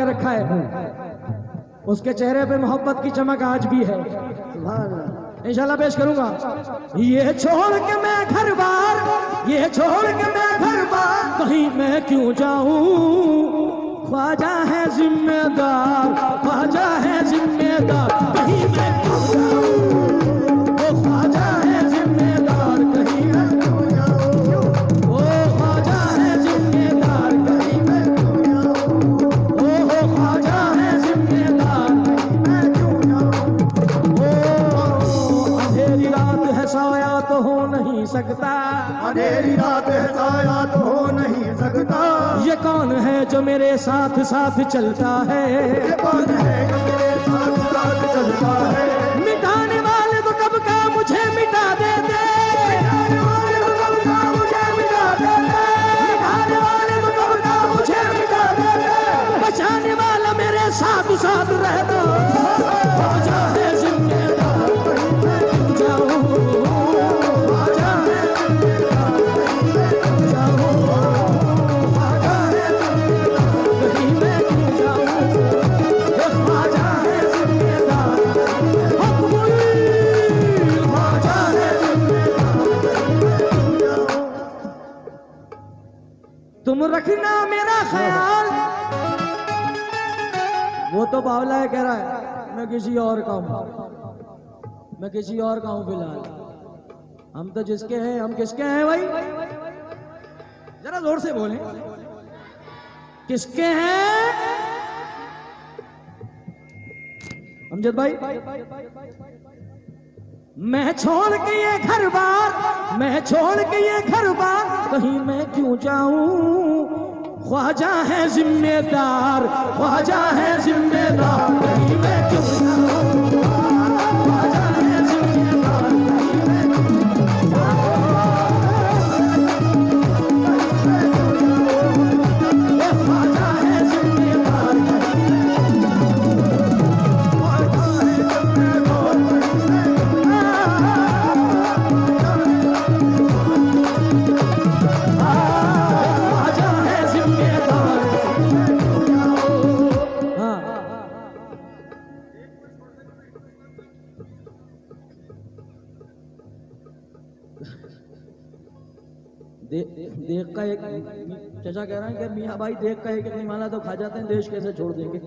रखा है, उसके चेहरे पे मोहब्बत की चमक आज भी है। इंशाल्लाह पेश करूंगा। ये छोड़ के मैं घर बार, ये छोड़ के मैं घर बार, कहीं मैं क्यों जाऊं, ख्वाजा है जिम्मेदार, ख्वाजा है जिम्मेदार, कहीं मैं क्यों जाऊं, वो ख्वाजा है जिम्मेदार, कहीं मैं क्यों जाऊं, वो ख्वाजा है जिम्मेदार, कहीं मैं क्यों जाऊं, वो ख्वाजा है जिम्मेदार, कहीं मैं क्यों जाऊं, ओ अंधेरी रात है साया तो हो नहीं सकता, अंधेरी रात है साया तो हो नहीं सकता, ये कौन है जो मेरे साथ साथ चलता है, ये कौन है जो मेरे साथ साथ चलता है, मिटाने वाले तो कब का मुझे मिटा देते, मिटाने वाले तो कब का मुझे मिटा देते, मिटाने वाले तो कब का मुझे मिटा देते, बचाने वाला मेरे साथ साथ रहता, ख्वाजा है जिम्मेदार, कहीं मैं क्यों जाऊं, ख्वाजा है जिम्मेदार, कहीं मैं क्यों जाऊं, ख्वाजा है जिम्मेदार, कहीं मैं क्यों जाऊं, ख्वाजा है जिम्मेदार, हुक्मुल ख्वाजा है जिम्मेदार। तुम रखना मेरा ख्याल, वो तो बावला है, कह रहा है मैं किसी और का हूं, मैं किसी और का हूं फिलहाल, हम तो जिसके हैं, हम किसके हैं भाई, जरा जोर से बोलें, किसके हैं अमजद भाई, मैं छोड़ के ये घर बार, मैं छोड़ के ये घर बार, कहीं मैं क्यों जाऊं, ख्वाजा है जिम्मेदार, ख्वाजा है जिम्मेदार, कहीं मैं क्यों जाऊं, ख्वाजा है जिम्मेदार, कहीं मैं क्यों जाऊं, ख्वाजा है जिम्मेदार, ख्वाजा है जिम्मेदार। हाँ देख का एक चचा कह रहे हैं कि मियाँ भाई देख का एक नहीं माना तो खा जाते हैं, देश कैसे छोड़ देंगे,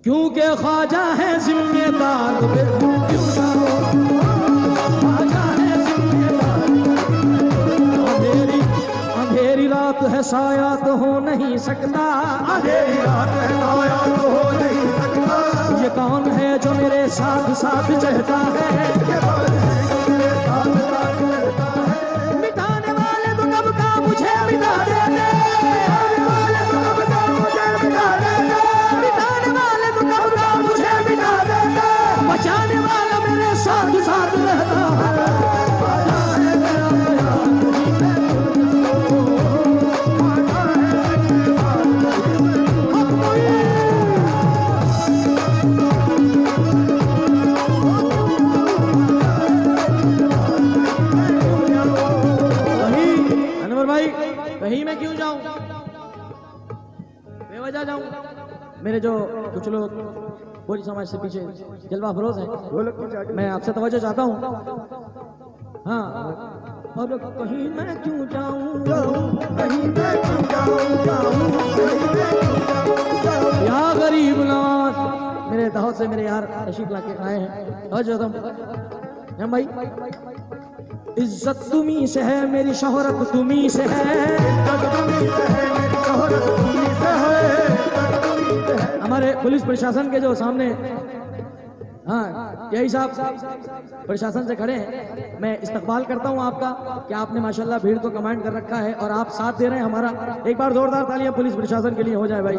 क्योंकि ख्वाजा है जिम्मेदार, क्यों जाओ, ख्वाजा है जिम्मेदार, अंधेरी अंधेरी रात है साया तो हो नहीं सकता, अंधेरी रात है साया तो हो नहीं सकता, ये कौन है जो मेरे साथ साथ चलता है, ये कौन है जो मेरे साथ साथ चलता है, मिटाने वाले तो कब का मुझे मिटा देते, मिटाने वाले तो कब का मुझे मिटा देते, मिटाने वाले तो कब का मुझे मिटा देते, बचाने वाला मेरे साथ साथ रहता है, ख्वाजा है मेरा प्यार, कहीं मैं क्यों जाऊं, ख्वाजा है जिम्मेदार, कहीं मैं हुक्मुल अनवर भाई, कहीं मैं क्यों जाऊं, बेवजह जाऊं, मेरे जो कुछ लोग पूरी समाज से पीछे जलवा फरोज हैं, मैं आपसे तवज्जो चाहता हूं, हाँ, और कहीं मैं क्यों जाऊं, कहीं मैं क्यों जाऊं, कहीं मैं क्यों जाऊं, या गरीब नवाज, मेरे दाहोद से मेरे यार तशरीफ लाके आए हैं, तवज्जो दो भाई, इज्जत तुम्ही से है, मेरी शोहरत तुम्ही से है, हमारे पुलिस प्रशासन के जो सामने, हाँ यही साहब प्रशासन से खड़े हैं, मैं इस्तकबाल करता हूं आपका कि आपने माशाल्लाह भीड़ को कमांड कर रखा है और आप साथ दे रहे हैं हमारा, एक बार जोरदार तालियां पुलिस प्रशासन के लिए हो जाए भाई,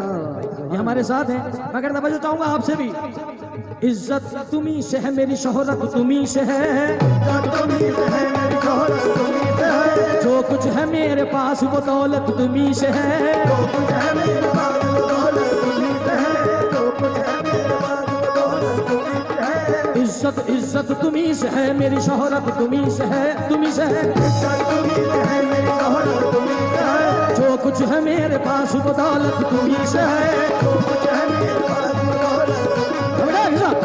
ये हमारे साथ हैं, मगर तवज्जो चाहूंगा आपसे भी, इज्जत तुम्ही से है, मेरी शोहरत तुम्ही से है, जो कुछ है मेरे पास वो दौलत तुम्ही से है, इज्जत इज्जत तुम्ही से है, मेरी शोहरत तुम्ही से है, तुम्ही से है, जो कुछ है मेरे पास वो दौलत तुम्हीं से है, जो कुछ है मेरे पास वो दौलत तुम्हीं से है,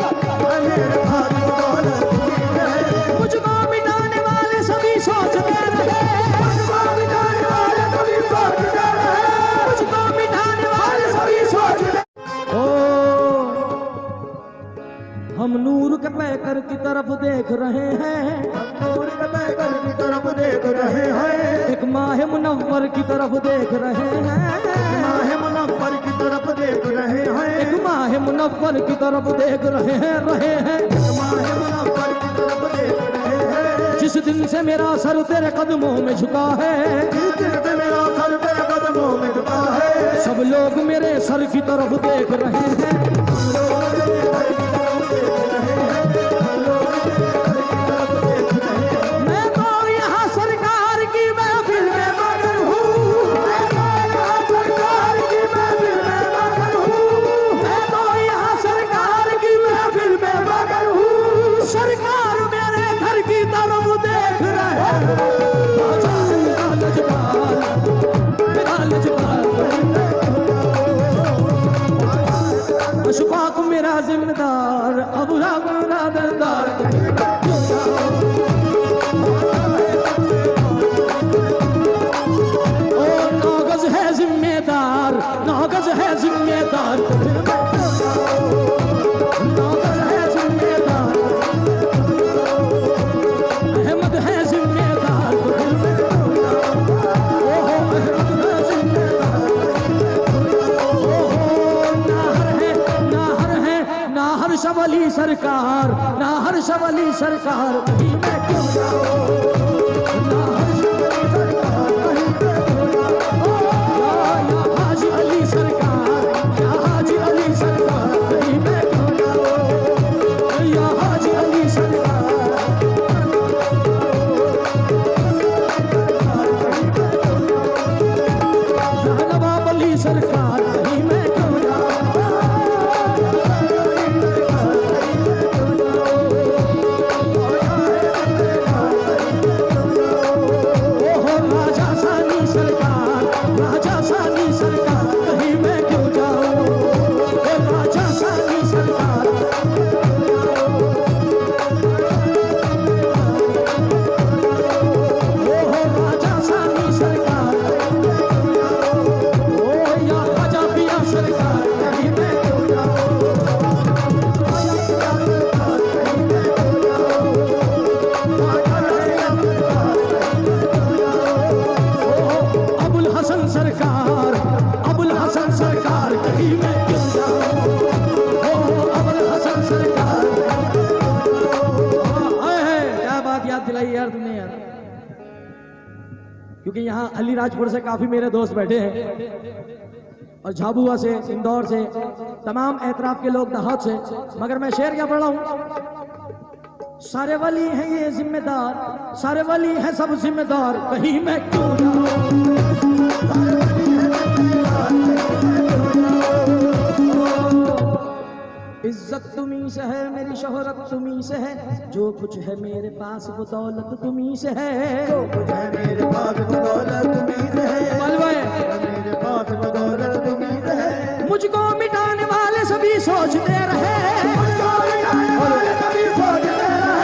मेरे पास वो दौलत तुम्हीं से है। मुझको मिटाने वाले सभी सोचते रहे, मुझको मिटाने वाले सभी सोचते रहे, मुझको मिटाने वाले सभी सोचते। ओ हम नूर के पैकर की तरफ देख रहे हैं, नूर के पैकर की तरफ देख रहे हैं, एक माह मुनव्वर की तरफ देख रहे हैं, माह मुनव्वर की तरफ देख रहे हैं, एक माह मुनव्वर की तरफ देख रहे हैं, माह मुनव्वर की तरफ देख रहे हैं। जिस दिन से मेरा सर तेरे कदमों में झुका है, जिस दिन से मेरा सर तेरे कदमों में झुका है, सब लोग मेरे सर की तरफ देख रहे हैं। हम लोग तेरे सर की तरफ देख रहे हैं, हम लोग तेरे सर की तरफ देख रहे हैं। मैं तो यहाँ सरकार की महफिल में मगन हूँ, मैं तो यहाँ सरकार की महफिल में मगन हूँ, मैं तो यहाँ सरकार की महफिल में मगन हूँ। सरकार मेरे घर की तरफ देख रहे हैं। राजा है मेरा लजपाल, मेरा लजपाल, अशफाक मेरा जिम्मेदार, अबुला मेरा दिलदार। ओ नागज है जिम्मेदार, नागज है जिम्मेदार, नागज है जिम्मेदार, अहमद है जिम्मेदार, ओहो अहमद है जिम्मेदार, ओहो नाहर है, नाहर शवली सरकार, नाहर शवली सरकार, कहीं मैं क्यों जाऊं, नाहर शवली सरकार, कहीं मैं क्यों जाऊं, या हाजी अली सरकार, या हाजी अली सरकार, कहीं मैं क्यों जाऊं, या हाजी अली सरकार, या नवाब अली सरकार, कहीं मैं क्यों जाऊं, ओहो राजा सानी सरकार, राजा सानी सरकार, कहीं मैं क्यों जाऊं, ओ राजा सानी सरकार, ओहो राजा सानी सरकार, ओ या ख्वाजा पिया सरकार, कहीं मैं क्यों जाऊं, अबुल हसन सरकार, अबुल हसन सरकार, कहीं मैं क्यों जाऊं, ओ अबुल हसन सरकार। क्या बात याद दिलाई यार तुमने यार, क्योंकि यहाँ अलीराजपुर से काफी मेरे दोस्त बैठे हैं, और झाबुआ से, इंदौर से, तमाम एतराफ के लोग, दाहोद से, मगर मैं शेर क्या पढ़ रहा हूँ, सारे वली हैं ये जिम्मेदार, सारे वली हैं सब जिम्मेदार, कहीं मैं क्यों जाऊं, इज्जत तुम्हीं से है, मेरी शोहरत तुम्हीं से है, जो कुछ है मेरे पास वो दौलत तुम्हीं से है, जो कुछ है मेरे पास वो दौलत तुम्हीं से है, बलवाए मेरे पास वो दौलत तुम्हीं से है। मुझको मिटाने वाले सभी सोचते रहे, मुझको मिटाने वाले सभी सोचते रहे,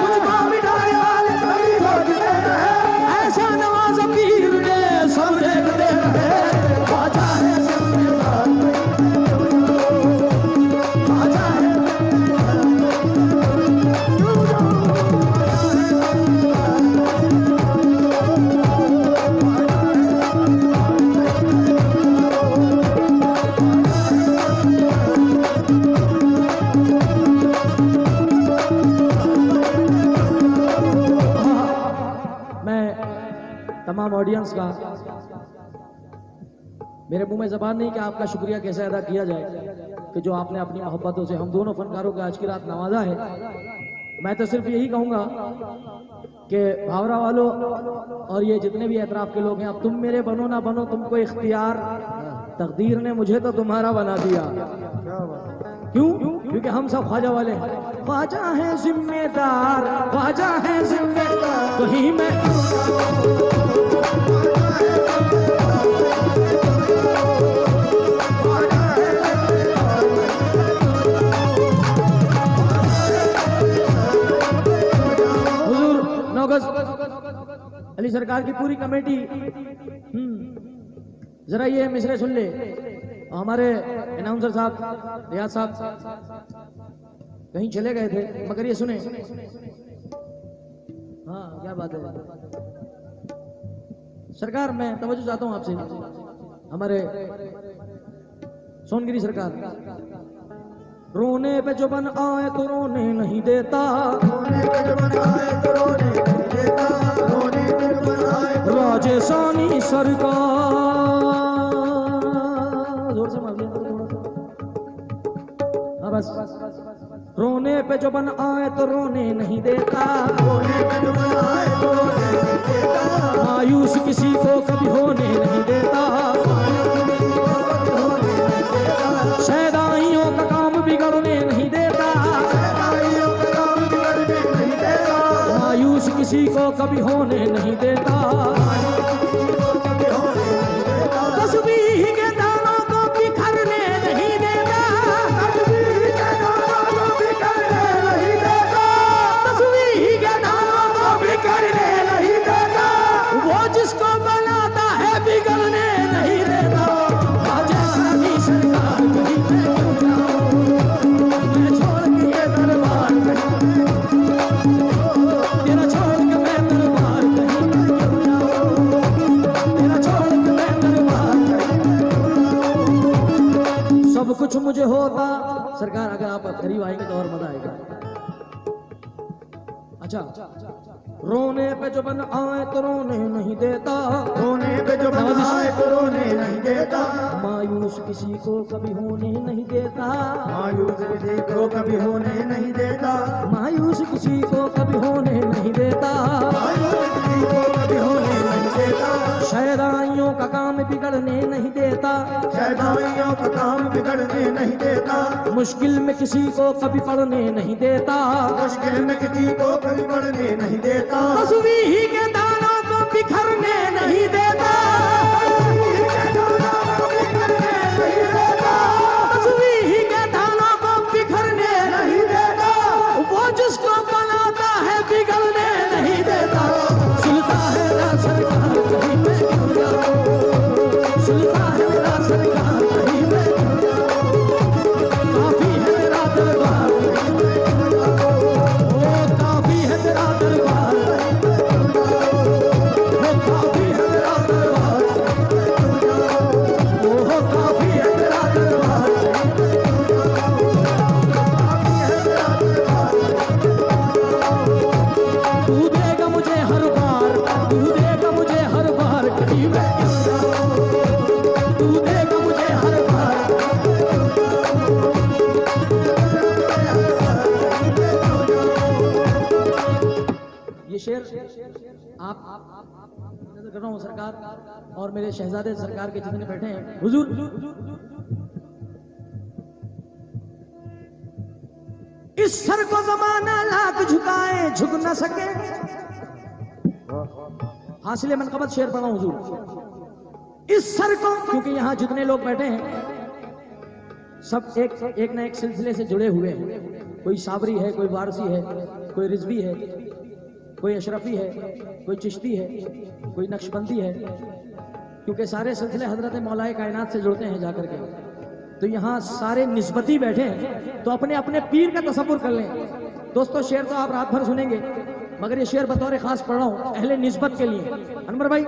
मुझको मिटाने वाले सभी सोचते रहे, ऐसा नवाज पीर ने सब देखते रहे, ख्वाजा है जिम्मेदार, ख्वाजा है तमाम ऑडियंस का मेरे मुंह में जबान नहीं कि आपका शुक्रिया कैसे अदा किया जाए कि जो आपने अपनी मोहब्बतों से हम दोनों फनकारों को आज की रात नवाजा है। मैं तो सिर्फ यही कहूंगा कि भावरा वालों और ये जितने भी एतराफ के लोग हैं, अब तुम मेरे बनो ना बनो, तुमको इख्तियार तकदीर ने मुझे तो तुम्हारा बना दिया। क्यों? क्योंकि हम सब ख्वाजा वाले हैं। ख्वाजा है जिम्मेदार, ख्वाजा है जिम्मेदार, कहीं मैं मेरी सरकार की पूरी कमेटी जरा ये मिसरे सुन ले। हमारे अनाउंसर साहब रियाज साहब कहीं चले गए थे, मगर ये सुने। हाँ क्या बात है सरकार, मैं तवज्जो चाहता हूं आपसे। हमारे सोनगिरी सरकार, रोने पे जो बन आए तो रोने नहीं देता, रोने पे जो बन आए तो रोने नहीं देता, रोने पे जो बन आए तो राजस्थानी सरकार, जोर से मारिए थोड़ा सा। हाँ बस, रोने पे जो बन आए तो रोने नहीं देता, रोने पे जो बन आए तो रोने नहीं देता, मायूस किसी को कभी होने नहीं देता, शहदाइयों का काम बिगड़ने नहीं देता, शहनाइयों का काम बिगड़ने नहीं देता, मायूस किसी को कभी होने नहीं देता, कभी होने नहीं देता, तस्बीह के दानों को बिखरने नहीं देता, तस्बीह के दानों को बिखरने नहीं देता, तस्बीह के दानों को बिखरने नहीं देता, वो जिसको बनाता है बिगड़ने नहीं देता। राजस्थानी सरकार कहीं मैं क्यों जाऊं, मैं छोड़ के ये दरबार कहीं, तेरा छोड़ के मैं दरबार कहीं मैं क्यों जाऊं, तेरा छोड़ के मैं दरबार कहीं। सब कुछ मुझे होता सरकार, अगर आप करीब आएंगे तो और मजा आएगा। अच्छा, रोने पे जो बन आए तो रोने नहीं देता, रोने पे जो बन आए तो रोने नहीं देता, मायूस किसी को कभी होने नहीं देता, मायूस किसी को कभी होने नहीं देता, मायूस किसी को कभी होने नहीं देता, मायूस किसी को कभी होने नहीं देता, शहदाइयों का काम बिगड़ने नहीं देता, शहनाइयों का काम बिगड़ने नहीं देता, मुश्किल में किसी को कभी पड़ने नहीं देता, मुश्किल में किसी को कभी पड़ने नहीं देता, तस्बीह के दानों को बिखरने नहीं देता, तस्बीह के दानों को बिखरने नहीं देता, वो जिसको बनाता है बिगड़ने नहीं देता। सुनता है ना सरकार कहीं मैं क्यों जाऊं, सुनता है ना सरकार कहीं मैं क्यों जाऊं, काफी है मेरा दरबार, ओ काफी है तेरा दरबार, वो काफी है मेरा दरबार, ओ काफी है तेरा दरबार, तू देगा मुझे हर बार, तू देगा मुझे हर बार कहीं मैं क्यों जाऊं, तू देगा मुझे हर बार। ये शेर आप नजर कर रहा हूँ सरकार और मेरे शहजादे सरकार के जितने बैठे हैं हुजूर, इस सर को जमाना लाख झुकाए झुक न सके। हासिल मनकबत शेर पढ़ा हुजूर। इस सर को, क्योंकि यहाँ जितने लोग बैठे हैं सब एक ना एक सिलसिले से जुड़े हुए हैं। कोई साबरी है, कोई वारसी है, कोई रिजवी है, कोई अशरफी है, कोई चिश्ती है, कोई नक्शबंदी है, क्योंकि सारे सिलसिले हजरत मौलाए कायनात से जुड़ते हैं जाकर के। तो यहाँ सारे निस्बती बैठे हैं, तो अपने अपने पीर का तसव्वुर कर लें। दोस्तों शेर तो आप रात भर सुनेंगे, मगर ये शेर बतौर खास पढ़ रहा हूं अहले निस्बत के लिए। अनवर भाई,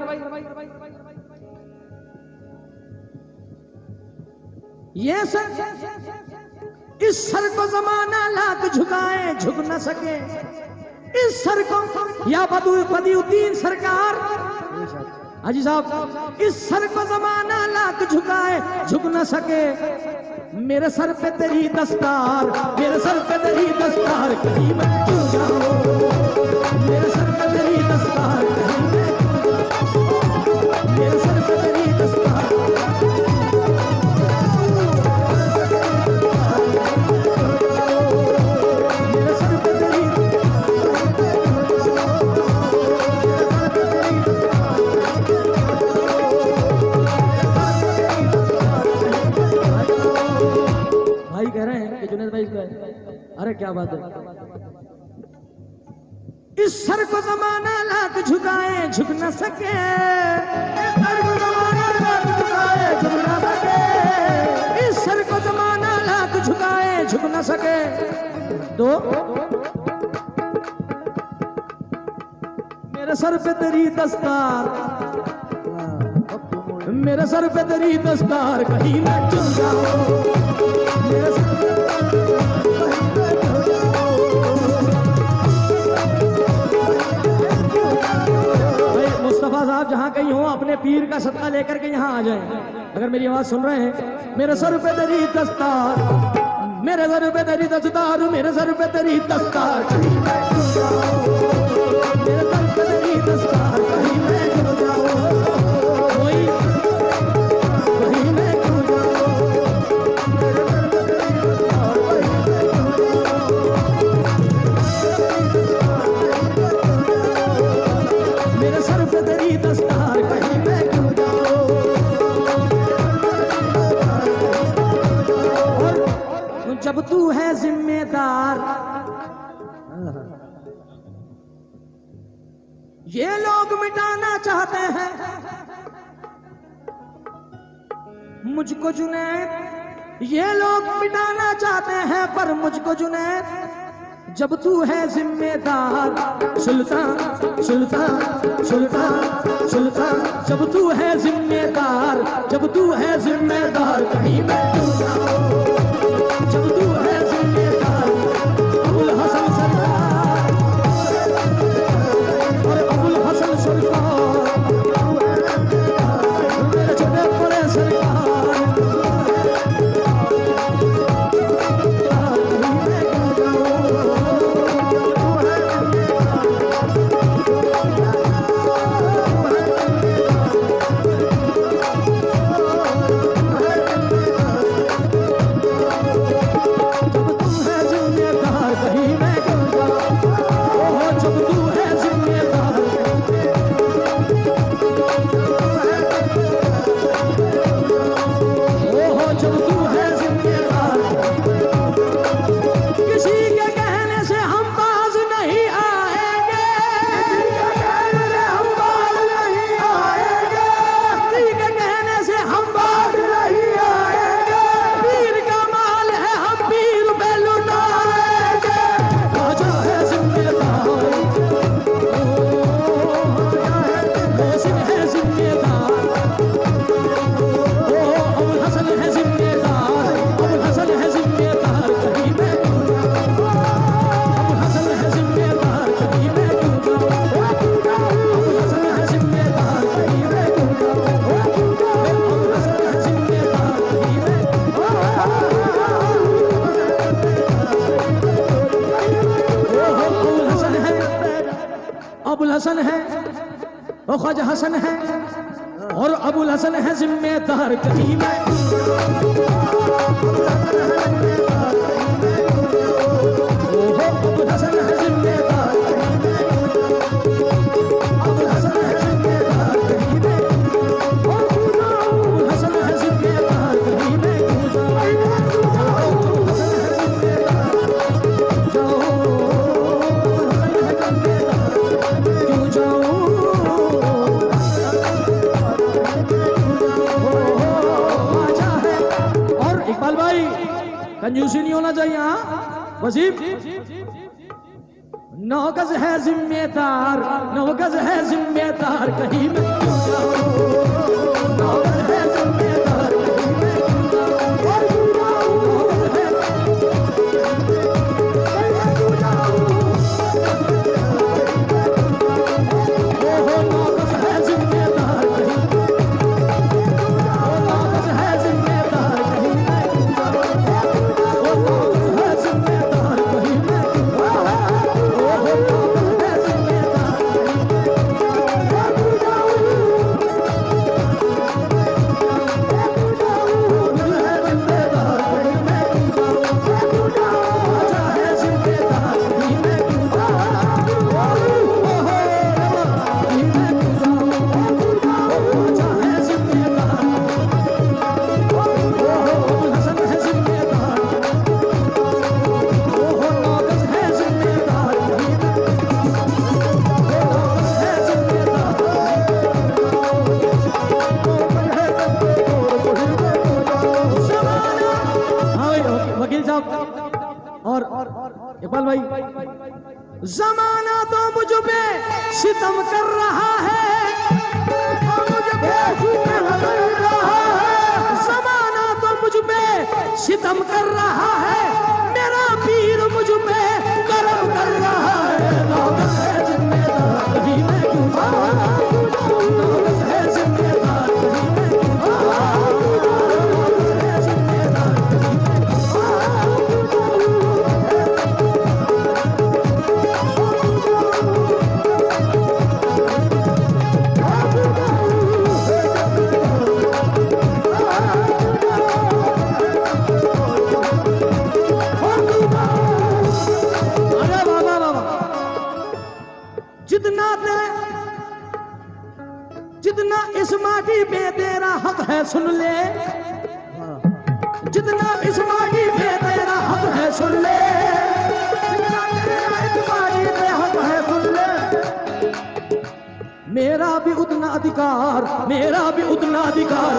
ये सर, इस सर को जमाना लाख झुकाए झुक न सके। इस सर को या बदिउद्दीन सरकार हाजी साहब, इस सर को जमाना लाख झुकाए झुक न सके। मेरे सर पे तेरी दस्तार, मेरे सर पे तेरी दस्तार, कहीं मैं क्यों जाऊं, मेरे सर पे तेरी दस्तार, कहीं मैं मेरे सर पे तेरी दस्तार। मेरे सर पे तेरी भाई कह रहे हैं कि जुनेद भाई, अरे क्या बात है, इस सर को जमाना लाख झुकाए झुक न सके, इस सर को जमाना लाख झुकाए झुक न सके, इस सर को जमाना लाख झुकाए झुक न सके। दो, मेरे सर पे तेरी दस्तार, मेरे सर पे तेरी दस्तार कहीं मैं चुन जाऊं, मेरे सर पे मुस्तफा साहब जहां कहीं हो अपने पीर का सदका लेकर के यहाँ आ जाएं। अगर मेरी आवाज सुन रहे हैं, मेरे सर पे तेरी दस्तार, मेरे सर पे तेरी दस्तार, मेरे सर पे तेरी दस्तार कहीं मैं चुन जाऊं, मेरे सर पे तेरी दस्तार कहीं मैं चुन जाऊं, कोई कहीं मैं चुन जाऊं, मेरे सर पे तेरी दस्तार कहीं मैं चुन जाऊं, और जब तू है जिम्मेदार, ये लोग मिटाना चाहते हैं मुझको जुनैद, ये लोग मिटाना चाहते हैं पर मुझको जुनैद, जब तू है जिम्मेदार, सुल्तान सुल्तान सुल्तान सुल्तान, जब तू है जिम्मेदार, जब तू है जिम्मेदार कहीं मैं चुन जाऊं, जब तू है जिम्मेदार, अबुल हसन सरकार और अबुल हसन सरकार, मेरे छोटे बड़े सरकार, अबुल हसन है और ख्वाजा हसन है और अबुल हसन है जिम्मेदार कहीं मैं, अबुल हसन है जिम्मेदार, अबुल हसन है जिम्मेदार कहीं मैं, अबुल हसन है जिम्मेदार कहीं मैं, कंजूसी नहीं होना चाहिए। हाँ वसीम, 9 गज है जिम्मेदार, 9 गज है जिम्मेदार कहीं मैं क्यों जाऊं, 9 गज है जिम्मेदार कहीं मैं क्यों जाऊं, 9 गज है क्यों जाऊं, ओहो 9 गज है जिम्मेदार कहीं, 9 गज है जिम्मेदार कहीं मैं क्यों जाऊं, साहब और इकबाल भाई, जमाना तो मुझ पे सितम कर रहा है, मुझ पे सितम कर रहा है, जमाना तो मुझ पे सितम कर रहा है, मेरा पीर मुझ पे करम कर रहा है। दौलत है जिम्मेदार कभी मैं क्यों दौलत है जिम्मेदार कभी मैं क्यों दौलत है जिम्मेदार जितना इस माटी पे तेरा हक है सुन ले, जितना इस माटी पे तेरा हक है सुन ले, जितना तेरा इस माटी पे हक है सुन ले, मेरा भी उतना अधिकार, मेरा भी उतना अधिकार।